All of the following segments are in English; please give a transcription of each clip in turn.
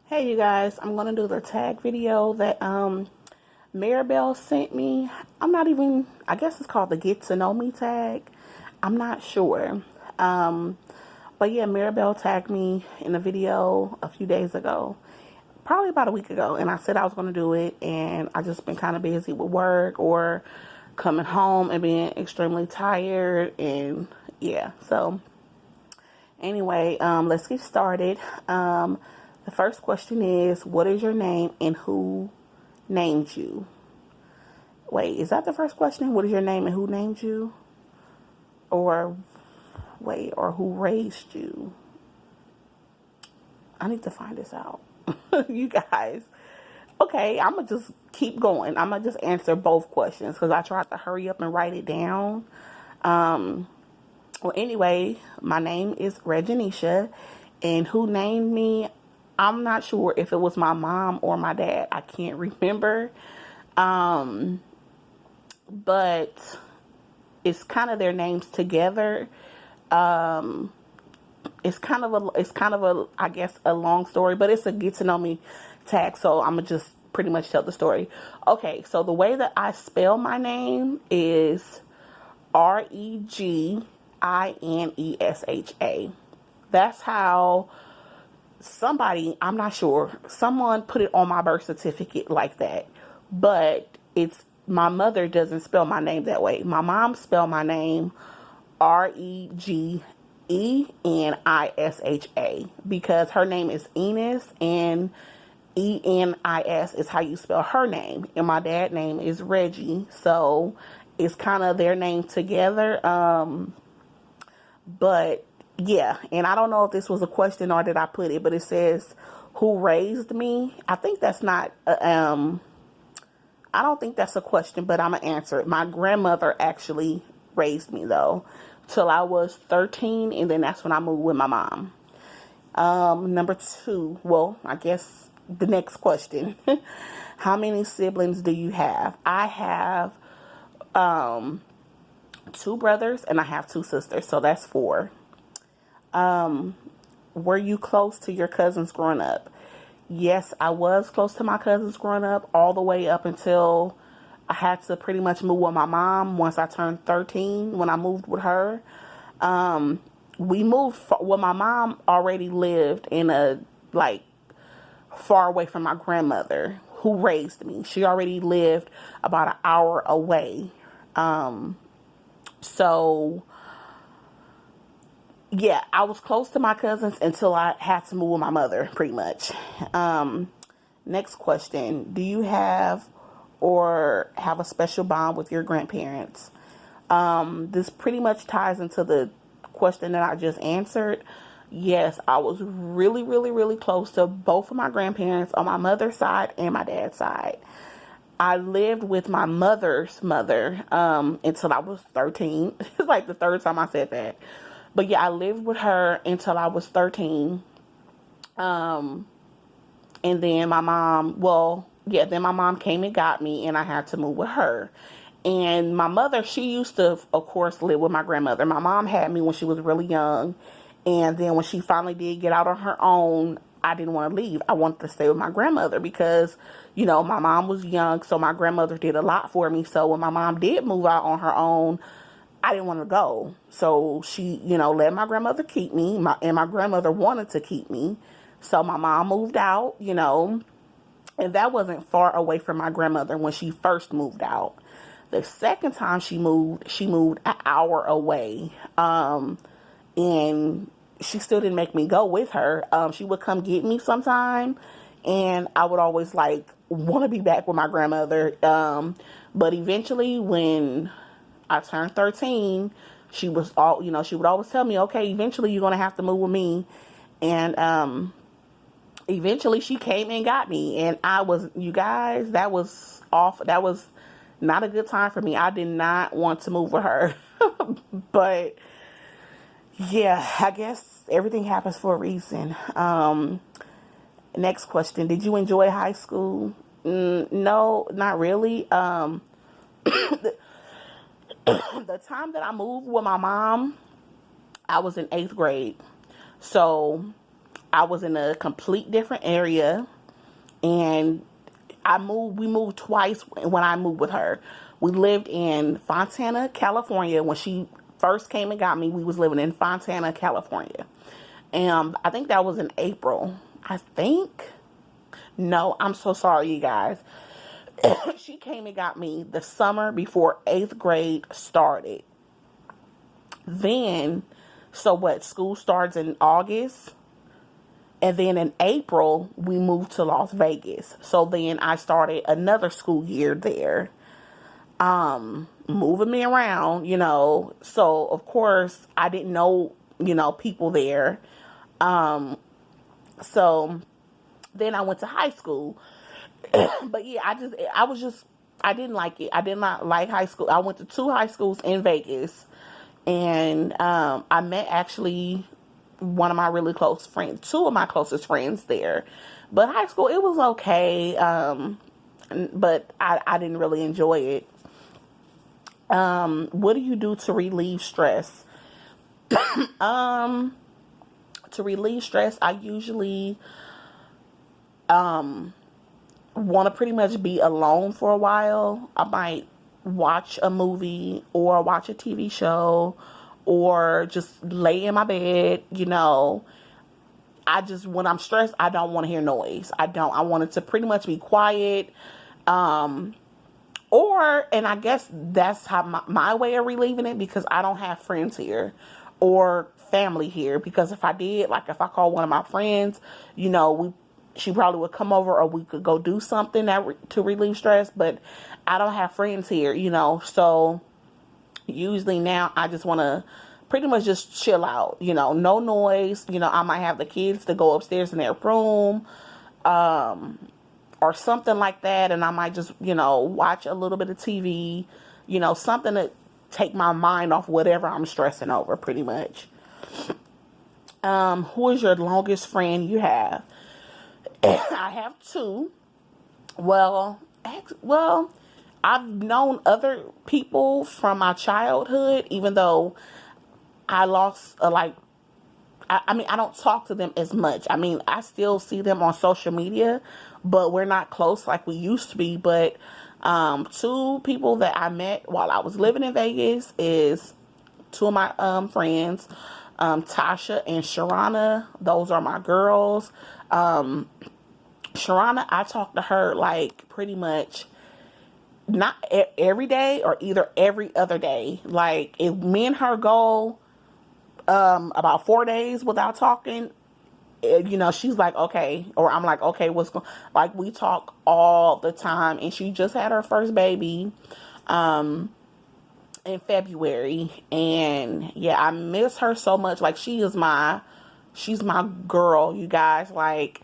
Hey you guys, I'm gonna do the tag video that Maribel sent me. I guess it's called the Get to Know Me tag. I'm not sure. Um but yeah, Maribel tagged me in a video a few days ago, probably about a week ago, and I said I was gonna do it, and I just been kind of busy with work or coming home and being extremely tired, and yeah, so anyway, let's get started. The first question is, what is your name and who named you? Wait, is that the first question? What is your name and who named you? Or wait, or who raised you? I need to find this out. You guys. Okay, I'm going to just keep going. I'm going to just answer both questions because I tried to hurry up and write it down. Well, anyway, my name is Reginisha, and who named me, I'm not sure if it was my mom or my dad. I can't remember. But it's kind of their names together. It's kind of a I guess a long story, but it's a get to know me tag, so I'm gonna just pretty much tell the story. Okay, so the way that I spell my name is Reginesha. That's how I'm not sure, someone put it on my birth certificate like that, but my mother doesn't spell my name that way. My mom spelled my name Regenisha because her name is Enos, and Enis is how you spell her name, and my dad's name is Reggie, so it's kind of their name together. But yeah, and I don't know if this was a question or did I put it, but it says who raised me. I don't think that's a question, but I'm gonna answer it. My grandmother actually raised me though till I was 13, and then that's when I moved with my mom. Number two, well, I guess the next question. How many siblings do you have? I have two brothers and I have two sisters, so that's four. Were you close to your cousins growing up? Yes, I was close to my cousins growing up, all the way up until I had to pretty much move with my mom once I turned 13. When I moved with her, we moved. Well, my mom already lived in a like far away from my grandmother who raised me. She already lived about an hour away. So yeah, I was close to my cousins until I had to move with my mother, pretty much. Next question. Do you have a special bond with your grandparents? This pretty much ties into the question that I just answered. Yes, I was really, really, really close to both of my grandparents on my mother's side and my dad's side. I lived with my mother's mother until I was 13. It's like the third time I said that. But yeah, I lived with her until I was 13. Um, and then then my mom came and got me, and I had to move with her. And my mother, she used to, of course, live with my grandmother. My mom had me when she was really young. And then when she finally did get out on her own, I didn't want to leave. I wanted to stay with my grandmother because, my mom was young, so my grandmother did a lot for me. So when my mom did move out on her own, I didn't want to go. So she, let my grandmother keep me. And my grandmother wanted to keep me. So my mom moved out, and that wasn't far away from my grandmother when she first moved out. The second time she moved an hour away. And she still didn't make me go with her. She would come get me sometime, and I would always want to be back with my grandmother. But eventually, when I turned 13, she was she would always tell me, okay, eventually you're gonna have to move with me, and eventually she came and got me, and you guys, that was off. That was not a good time for me. I did not want to move with her, but yeah, I guess everything happens for a reason. Next question. Did you enjoy high school? No, not really. The time that I moved with my mom, I was in 8th grade. So I was in a complete different area, and we moved twice when I moved with her. We lived in Fontana, California. When she first came and got me, we was living in Fontana, California. And I think that was in April. I think. No, I'm so sorry, you guys. She came and got me the summer before 8th grade started. Then, so what? School starts in August. And then in April, we moved to Las Vegas. So then I started another school year there. Moving me around, So, of course, I didn't know, people there. So then I went to high school. But yeah, I didn't like it. I did not like high school. I went to 2 high schools in Vegas. And I met actually one of my really close friends, 2 of my closest friends there. But high school, it was okay. But I didn't really enjoy it. What do you do to relieve stress? To relieve stress, I usually want to pretty much be alone for a while. I might watch a movie or watch a TV show or just lay in my bed, when I'm stressed, I don't want to hear noise. I want it to pretty much be quiet. And I guess that's how my way of relieving it, because I don't have friends here or family here. Because if I did, like if I call one of my friends, she probably would come over, or we could go do something to relieve stress. But I don't have friends here, So usually now I just want to pretty much just chill out, no noise. I might have the kids to go upstairs in their room, or something like that. And I might just, watch a little bit of TV, something to take my mind off whatever I'm stressing over, pretty much. Who is your longest friend you have? I have 2. Well, I've known other people from my childhood, even though I lost, I don't talk to them as much. I still see them on social media, but we're not close like we used to be. But 2 people that I met while I was living in Vegas is 2 of my friends, Tasha and Sharana. Those are my girls. Sharana, I talk to her like pretty much not every day, or either every other day. Like if me and her go about 4 days without talking, she's like, okay, or I'm like, okay, what's going, like we talk all the time. And she just had her first baby in February, and yeah, I miss her so much. Like she's my girl, you guys. Like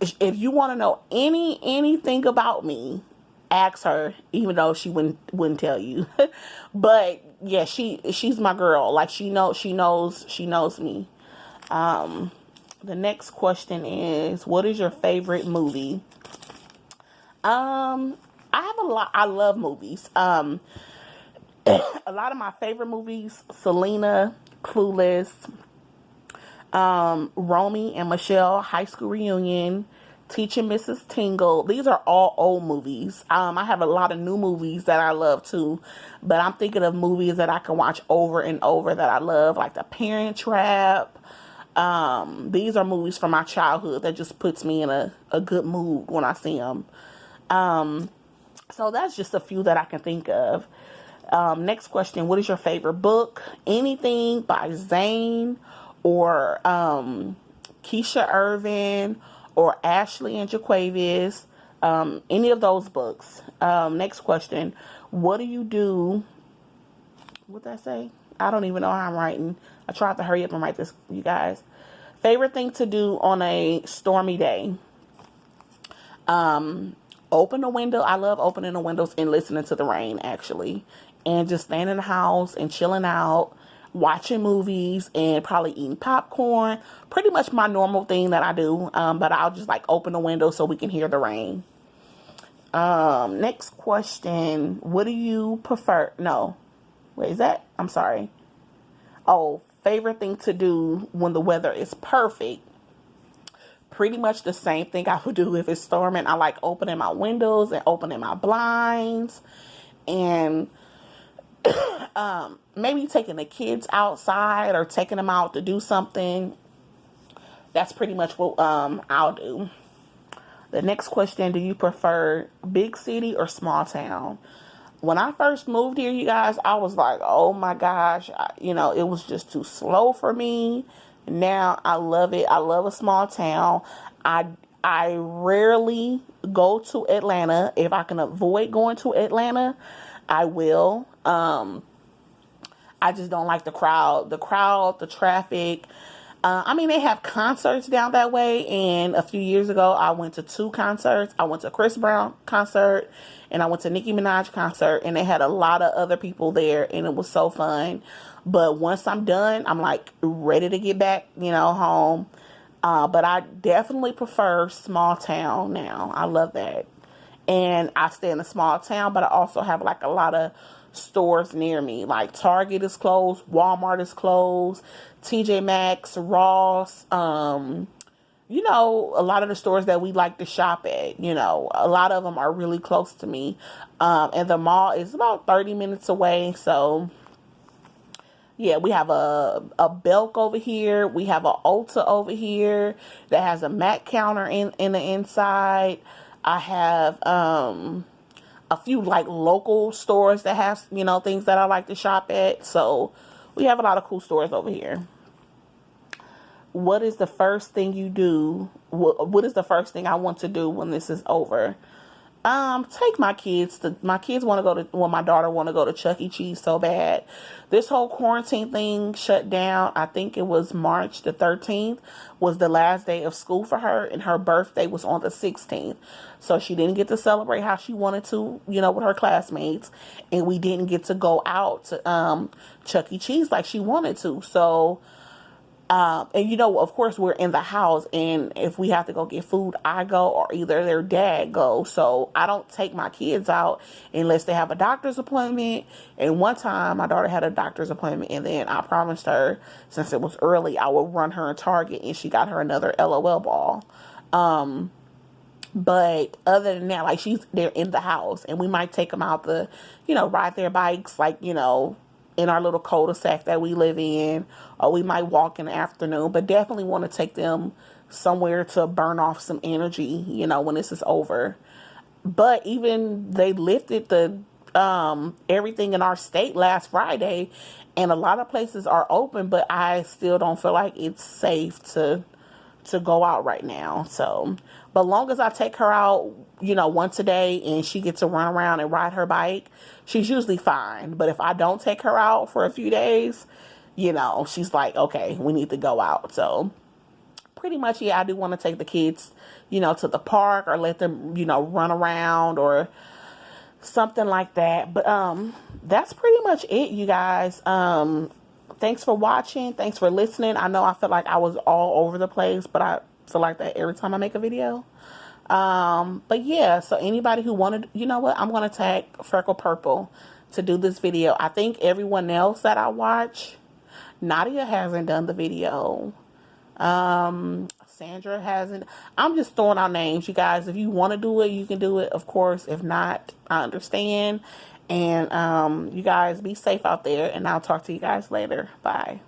if you want to know anything about me, ask her, even though she wouldn't tell you. But yeah, she's my girl. Like she knows me. The next question is, what is your favorite movie? I have a lot. I love movies. A lot of my favorite movies: Selena, Clueless, Romy and Michelle, High School Reunion, Teaching Mrs. Tingle. These are all old movies. I have a lot of new movies that I love too, but I'm thinking of movies that I can watch over and over that I love, like The Parent Trap. These are movies from my childhood that just puts me in a good mood when I see them. So that's just a few that I can think of. Next question, what is your favorite book? Anything by Zane or Keisha Irvin or Ashley and Jaquavius, any of those books. Next question, what do you do? What did I say? I don't even know how I'm writing. I tried to hurry up and write this, you guys. Favorite thing to do on a stormy day? Open a window. I love opening the windows and listening to the rain, actually. And just staying in the house and chilling out, watching movies, and probably eating popcorn. Pretty much my normal thing that I do. But I'll just like open the window so we can hear the rain. Next question. What do you prefer? No. Wait, is that? I'm sorry. Oh, favorite thing to do when the weather is perfect. pretty much the same thing I would do if it's storming. I like opening my windows and opening my blinds, and maybe taking the kids outside or taking them out to do something. That's pretty much what I'll do. The next question, do you prefer big city or small town? When I first moved here, you guys, I was like, oh my gosh, it was just too slow for me. Now I love it. I love a small town. I rarely go to Atlanta. If I can avoid going to Atlanta, I will. I just don't like the crowd, the traffic. They have concerts down that way, and a few years ago, I went to 2 concerts. I went to Chris Brown concert, and I went to Nicki Minaj concert, and they had a lot of other people there, and it was so fun. But once I'm done, I'm like ready to get back, home. But I definitely prefer small town now. I love that. And I stay in a small town, but I also have like a lot of stores near me. Like Target is closed, Walmart is closed, TJ Maxx, Ross, a lot of the stores that we like to shop at, a lot of them are really close to me. And the mall is about 30 minutes away. So yeah, we have a Belk over here. We have a Ulta over here that has a Mac counter in the inside. I have a few like local stores that have, things that I like to shop at. So we have a lot of cool stores over here. What is the first thing you do? What is the first thing I want to do when this is over? Take my kids want to go to, my daughter want to go to Chuck E. Cheese so bad. This whole quarantine thing shut down. I think it was March the 13th was the last day of school for her, and her birthday was on the 16th. So she didn't get to celebrate how she wanted to, with her classmates, and we didn't get to go out to, Chuck E. Cheese like she wanted to. So, and of course we're in the house, and if we have to go get food, I go, or either their dad goes. So I don't take my kids out unless they have a doctor's appointment. And one time my daughter had a doctor's appointment, and then I promised her, since it was early, I would run her in Target, and she got her another LOL ball. But other than that, like, they're in the house, and we might take them out to, ride their bikes, like, in our little cul-de-sac that we live in, or we might walk in the afternoon, but definitely want to take them somewhere to burn off some energy, when this is over. But even they lifted the everything in our state last Friday, and a lot of places are open, but I still don't feel like it's safe to go out right now. So, but long as I take her out, once a day, and she gets to run around and ride her bike, she's usually fine. But if I don't take her out for a few days, she's like, okay, we need to go out. So pretty much, yeah, I do want to take the kids, to the park, or let them, run around or something like that. But that's pretty much it, you guys. Thanks for watching. Thanks for listening. I know I feel like I was all over the place, but I feel like that every time I make a video. But yeah, so anybody who wanted, I'm going to tag Freckle Purple to do this video. I think everyone else that I watch, Nadia hasn't done the video. Sandra hasn't. I'm just throwing out names, you guys. If you want to do it, you can do it, of course. If not, I understand. And you guys be safe out there, and I'll talk to you guys later. Bye.